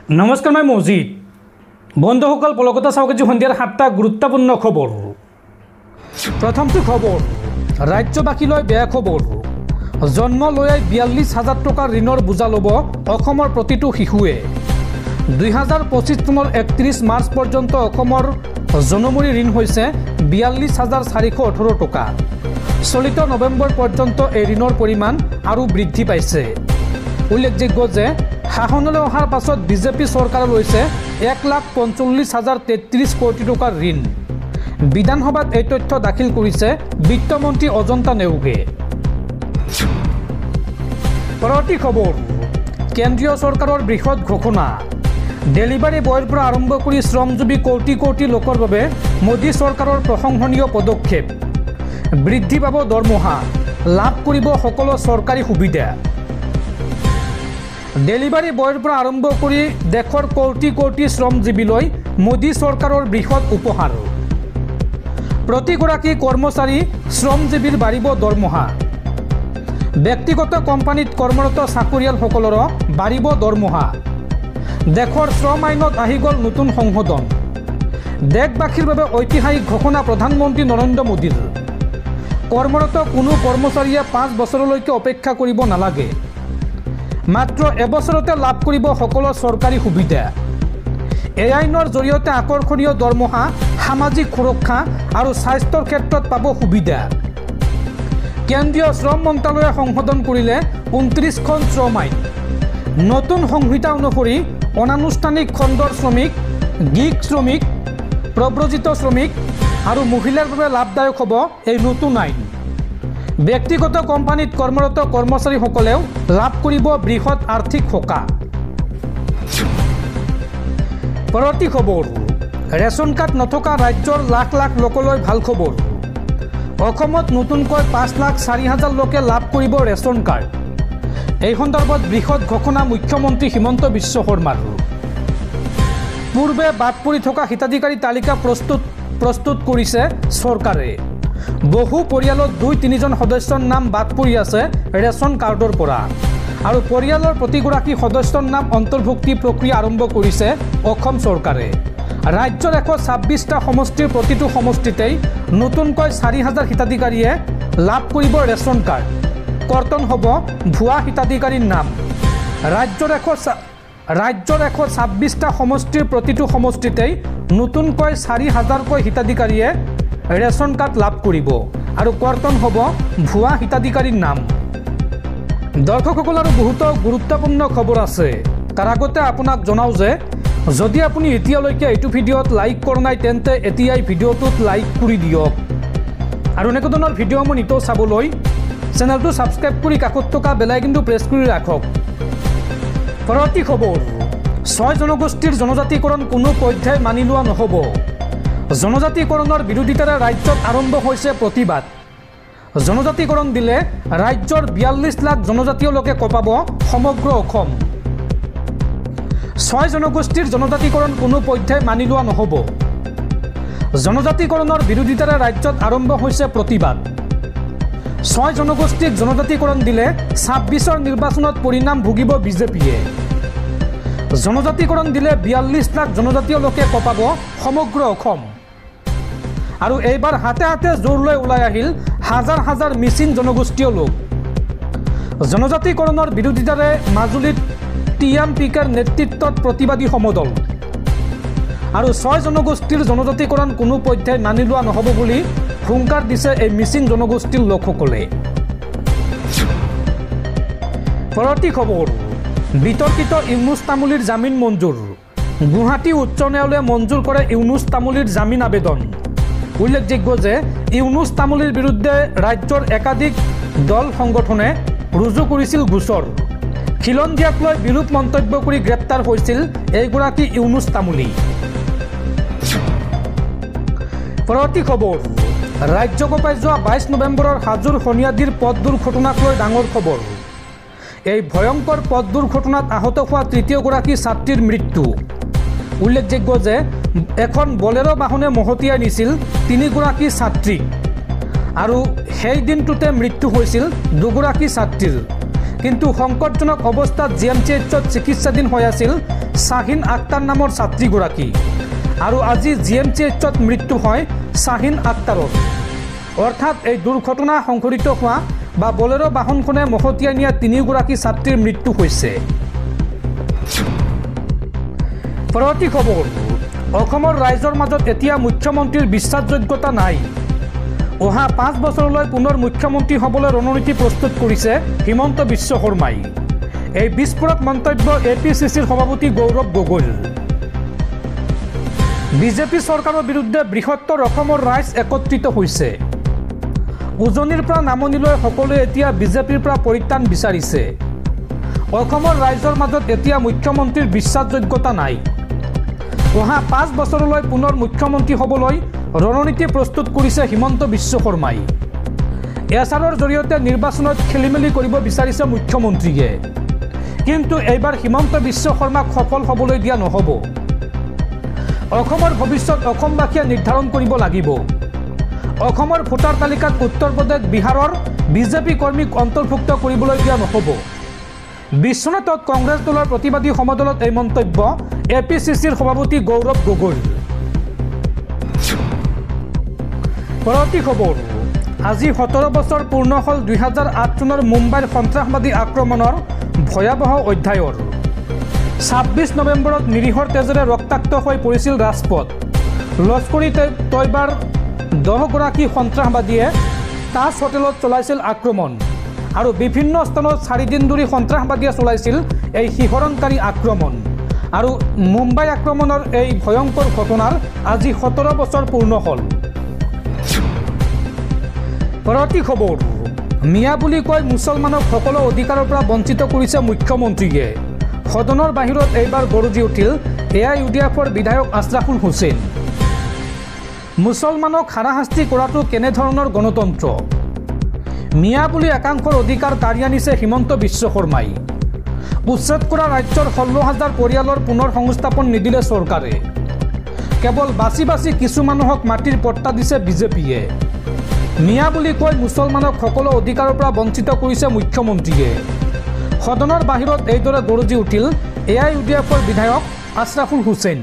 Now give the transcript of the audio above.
নমস্কাৰ, মই মজিদ। বন্ধুসকল, পলকতা চাওক আজি সন্ধিয়াৰ 7টা গুৰুত্বপূৰ্ণ খবৰ। প্ৰথমটো খবৰ, ৰাজ্যবাসীলৈ বেয়া খবৰ। জন্ম লৈয়ে 42,000 টকাৰ ঋণৰ বোজা ল'ব অসমৰ প্ৰতিটো শিশুৱে। 2025 চনৰ 31 মাৰ্চ পৰ্যন্ত অসমৰ জনমূৰি ঋণ হৈছে 42,418 টকা। চলিত নৱেম্বৰ পৰ্যন্ত এই ঋণৰ পৰিমাণ আৰু বৃদ্ধি পাইছে। উল্লেখযোগ্য যে শাসনলৈ অহাৰ পাছত বিজেপি চৰকাৰে লৈছে 1,45,033 কোটি টকাৰ ঋণ। বিধানসভাত এই তথ্য দাখিল কৰিছে বিত্তমন্ত্ৰী অজন্তা নেওগে। পৰৱৰ্তী খবৰ, কেন্দ্ৰীয় চৰকাৰৰ বৃহৎ ঘোষণা। ডেলিভাৰী বয়ৰ পৰা আৰম্ভ কৰি শ্ৰমজীৱী কোটি কোটি লোকৰ বাবে মোদী চৰকাৰৰ প্ৰশংসনীয় পদক্ষেপ। বৃদ্ধি পাব দৰমহা, লাভ কৰিব সকলো চৰকাৰী সুবিধা। ডেলিভাৰী বয়ৰ পৰা আৰম্ভ কৰি দেশৰ কোটি কোটি শ্ৰমজীৱীলৈ মোদী চৰকাৰৰ বৃহৎ উপহাৰ। প্ৰতিগৰাকী কৰ্মচাৰী শ্ৰমজীৱীৰ বাঢ়িব দৰমহা। ব্যক্তিগত কোম্পানীত কৰ্মৰত চাকৰিয়ালসকলৰো বাঢ়িব দৰমহা। দেশৰ শ্ৰম আইনত আহি গ'ল নতুন সংশোধন। দেশবাসীৰ বাবে ঐতিহাসিক ঘোষণা প্ৰধানমন্ত্ৰী নৰেন্দ্ৰ মোদীৰ। কৰ্মৰত কোনো কৰ্মচাৰীয়ে 5 বছৰলৈকে অপেক্ষা কৰিব নালাগে। মাত্ৰ এবছৰতে লাভ কৰিব সকলো চৰকাৰী সুবিধা। এই আইনৰ জৰিয়তে আকৰ্ষণীয় দৰমহা, সামাজিক সুৰক্ষা আৰু স্বাস্থ্যৰ ক্ষেত্ৰত পাব সুবিধা। কেন্দ্ৰীয় শ্ৰম মন্ত্ৰালয়ে সংশোধন কৰিলে 29খন শ্ৰম আইন। নতুন সংহিতা অনুসৰি অনানুষ্ঠানিক খণ্ডৰ শ্ৰমিক, গিগ শ্ৰমিক, প্ৰব্ৰজিত শ্ৰমিক আৰু মহিলাৰ বাবে লাভদায়ক হ'ব এই নতুন আইন। ব্যক্তিগত কোম্পানীত কৰ্মৰত কৰ্মচাৰীসকলেও লাভ কৰিব বৃহৎ আৰ্থিক সকাহ। পৰৱৰ্তী খবৰ, ৰেচন কাৰ্ড নথকা ৰাজ্যৰ লাখ লাখ লোকলৈ ভাল খবৰ। অসমত নতুনকৈ 5,04,000 লোকে লাভ কৰিব ৰেচন কাৰ্ড। এই সন্দৰ্ভত বৃহৎ ঘোষণা মুখ্যমন্ত্ৰী হিমন্ত বিশ্ব শৰ্মাৰ। পূৰ্বে বাদ পৰি থকা হিতাধিকাৰী তালিকা প্ৰস্তুত কৰিছে চৰকাৰে। বহু পৰিয়ালত 2-3জন সদস্যৰ নাম বাদ পৰি আছে ৰেচন কাৰ্ডৰ পৰা, আৰু পৰিয়ালৰ প্ৰতিগৰাকী সদস্যৰ নাম অন্তৰ্ভুক্তি প্ৰক্ৰিয়া আৰম্ভ কৰিছে অসম চৰকাৰে। ৰাজ্যৰ 126টা সমষ্টিৰ প্ৰতিটো সমষ্টিতেই নতুনকৈ 4,000 হিতাধিকাৰীয়ে লাভ কৰিব ৰেচন কাৰ্ড। কৰ্তন হ'ব ভুৱা হিতাধিকাৰীৰ নাম। ৰাজ্যৰ 126টা সমষ্টিৰ প্ৰতিটো সমষ্টিতেই নতুনকৈ 4,000কৈ হিতাধিকাৰীয়ে ৰেচন কাৰ্ড লাভ কৰিব, আৰু কৰ্তন হ'ব ভুৱা হিতাধিকাৰীৰ নাম। দৰ্শকসকল, আৰু বহুতো গুৰুত্বপূৰ্ণ খবৰ আছে। তাৰ আগতে আপোনাক জনাওঁ যে যদি আপুনি এতিয়ালৈকে এইটো ভিডিঅ'ত লাইক কৰা নাই তেন্তে এতিয়াই ভিডিঅ'টোত লাইক কৰি দিয়ক, আৰু এনেকুৱা ধৰণৰ ভিডিঅ'সমূহ নিতৌ চাবলৈ চেনেলটো ছাবস্ক্ৰাইব কৰি কাষত থকা বেল আইকনটো প্ৰেছ কৰি ৰাখক। পৰৱৰ্তী খবৰ, 6 জনগোষ্ঠীৰ জনজাতিকৰণ কোনো পৰ্যায় মানি লোৱা নহ'ব। জনজাতিকৰণৰ বিৰোধিতাৰে ৰাজ্যত আৰম্ভ হৈছে প্ৰতিবাদ। জনজাতিকৰণ দিলে ৰাজ্যৰ 42 লাখ জনজাতীয় লোকে কঁপাব সমগ্ৰ অসম। 6 জনগোষ্ঠীৰ জনজাতিকৰণ কোনো পৰ্যায় মানি লোৱা নহ'ব। জনজাতিকৰণৰ বিৰোধিতাৰে ৰাজ্যত আৰম্ভ হৈছে প্ৰতিবাদ। 6 জনগোষ্ঠীক জনজাতিকৰণ দিলে 26ৰ নিৰ্বাচনত পৰিণাম ভুগিব বিজেপিয়ে। জনজাতিকৰণ দিলে 42 লাখ জনজাতীয় লোকে কঁপাব সমগ্ৰ অসম। আৰু এইবাৰ হাতে হাতে জোৰ লৈ ওলাই আহিল হাজাৰ হাজাৰ মিচিং জনগোষ্ঠীয় লোক। জনজাতিকৰণৰ বিৰোধিতাৰে মাজুলীত TMPKৰ নেতৃত্বত প্ৰতিবাদী সমদল। আৰু 6 জনগোষ্ঠীৰ জনজাতিকৰণ কোনো পৰ্যায় মানি লোৱা নহ'ব বুলি হুংকাৰ দিছে এই মিচিং জনগোষ্ঠীৰ লোকসকলে। পৰৱৰ্তী খবৰ, বিতৰ্কিত ইউনুছ তামুলীৰ জামিন মঞ্জুৰ। গুৱাহাটী উচ্চ ন্যায়ালয়ে মঞ্জুৰ কৰে ইউনুছ তামুলীৰ জামিন আবেদন। উল্লেখযোগ্য যে ইউনুছ তামুলীৰ বিৰুদ্ধে ৰাজ্যৰ একাধিক দল সংগঠনে ৰুজু কৰিছিল গোচৰ। খিলঞ্জীয়াক লৈ বিৰূপ মন্তব্য কৰি গ্ৰেপ্তাৰ হৈছিল এইগৰাকী ইউনুছ তামুলী। পৰৱৰ্তী খবৰ, ৰাজ্য কঁপাই যোৱা 22 নৱেম্বৰৰ হাজোৰ সনিয়াদিৰ পথ দুৰ্ঘটনাক লৈ ডাঙৰ খবৰ। এই ভয়ংকৰ পথ দুৰ্ঘটনাত আহত হোৱা 3য়গৰাকী ছাত্ৰীৰ মৃত্যু। উল্লেখযোগ্য যে এখন বলেৰো বাহনে মহতিয়াই নিছিল 3গৰাকী ছাত্ৰীক, আৰু সেই দিনটোতে মৃত্যু হৈছিল 2গৰাকী ছাত্ৰীৰ। কিন্তু সংকটজনক অৱস্থাত GMCHত চিকিৎসাধীন হৈ আছিল শাহিন আক্তাৰ নামৰ ছাত্ৰীগৰাকী আৰু আজি GMCHত মৃত্যু হয় শাহিন আক্তাৰৰ। অৰ্থাৎ এই দুৰ্ঘটনা সংঘটিত হোৱা বা বলেৰো বাহনখনে মহতিয়াই নিয়া তিনিগৰাকী ছাত্ৰীৰ মৃত্যু হৈছে। পৰৱৰ্তী খবৰ, অসমৰ ৰাইজৰ মাজত এতিয়া মুখ্যমন্ত্ৰীৰ বিশ্বাসযোগ্যতা নাই। অহা 5 বছৰলৈ পুনৰ মুখ্যমন্ত্ৰী হ'বলৈ ৰণনীতি প্ৰস্তুত কৰিছে হিমন্ত বিশ্ব শৰ্মাই। এই বিস্ফোৰক মন্তব্য APCCৰ সভাপতি গৌৰৱ গগৈৰ। বিজেপি চৰকাৰৰ বিৰুদ্ধে বৃহত্তৰ অসমৰ ৰাইজ একত্ৰিত হৈছে। উজনিৰ পৰা নামনিলৈ সকলোৱে এতিয়া বিজেপিৰ পৰা পৰিত্ৰাণ বিচাৰিছে। অসমৰ ৰাইজৰ মাজত এতিয়া মুখ্যমন্ত্ৰীৰ বিশ্বাসযোগ্যতা নাই। অহা 5 বছৰলৈ পুনৰ মুখ্যমন্ত্ৰী হ'বলৈ ৰণনীতি প্ৰস্তুত কৰিছে হিমন্ত বিশ্ব শৰ্মাই। এছাৰৰ জৰিয়তে নিৰ্বাচনত খেলিমেলি কৰিব বিচাৰিছে মুখ্যমন্ত্ৰীয়ে। কিন্তু এইবাৰ হিমন্ত বিশ্ব শৰ্মাক সফল হ'বলৈ দিয়া নহ'ব। অসমৰ ভৱিষ্যত অসমবাসীয়ে নিৰ্ধাৰণ কৰিব লাগিব। অসমৰ ভোটাৰ তালিকাত উত্তৰ প্ৰদেশ, বিহাৰৰ বিজেপি কৰ্মীক অন্তৰ্ভুক্ত কৰিবলৈ দিয়া নহ'ব। বিশ্বনাথত কংগ্ৰেছ দলৰ প্ৰতিবাদী সমদলত এই মন্তব্য APCCৰ সভাপতি গৌৰৱ গগৈৰ। পৰৱৰ্তী খবৰ, আজি 17 বছৰ পূৰ্ণ হ'ল 2008 চনৰ মুম্বাইৰ সন্ত্ৰাসবাদী আক্ৰমণৰ ভয়াৱহ অধ্যায়ৰ। 26 নৱেম্বৰত নিৰীহৰ তেজেৰে ৰক্তাক্ত হৈ পৰিছিল ৰাজপথ। লস্কৰী তৈবাৰ 10গৰাকী সন্ত্ৰাসবাদীয়ে তাজ হোটেলত চলাইছিল আক্ৰমণ আৰু বিভিন্ন স্থানত 4 দিন ধৰি সন্ত্ৰাসবাদীয়ে চলাইছিল এই শিহৰণকাৰী আক্ৰমণ। আৰু মুম্বাই আক্ৰমণৰ এই ভয়ংকৰ ঘটনাৰ আজি 17 বছৰ পূৰ্ণ হ'ল। পৰৱৰ্তী খবৰ, মিয়া বুলি কৈ মুছলমানক সকলো অধিকাৰৰ পৰা বঞ্চিত কৰিছে মুখ্যমন্ত্ৰীয়ে। সদনৰ বাহিৰত এইবাৰ গৰজি উঠিল AIUDFৰ বিধায়ক আছৰাফুল হুছেইন। মুছলমানক হাৰাশাস্তি কৰাটো কেনেধৰণৰ গণতন্ত্ৰ? মিয়া বুলি একাংশৰ অধিকাৰ কাঢ়ি আনিছে হিমন্ত বিশ্ব শৰ্মাই। উচ্ছেদ কৰা ৰাজ্যৰ 16,000 পৰিয়ালৰ পুনৰ সংস্থাপন নিদিলে চৰকাৰে। কেৱল বাছি বাছি কিছু মানুহক মাটিৰ পট্টা দিছে বিজেপিয়ে। মিয়া বুলি কৈ মুছলমানক সকলো অধিকাৰৰ পৰা বঞ্চিত কৰিছে মুখ্যমন্ত্ৰীয়ে। সদনৰ বাহিৰত এইদৰে গৰজি উঠিল AIUDFৰ বিধায়ক আছৰাফুল হুছেইন।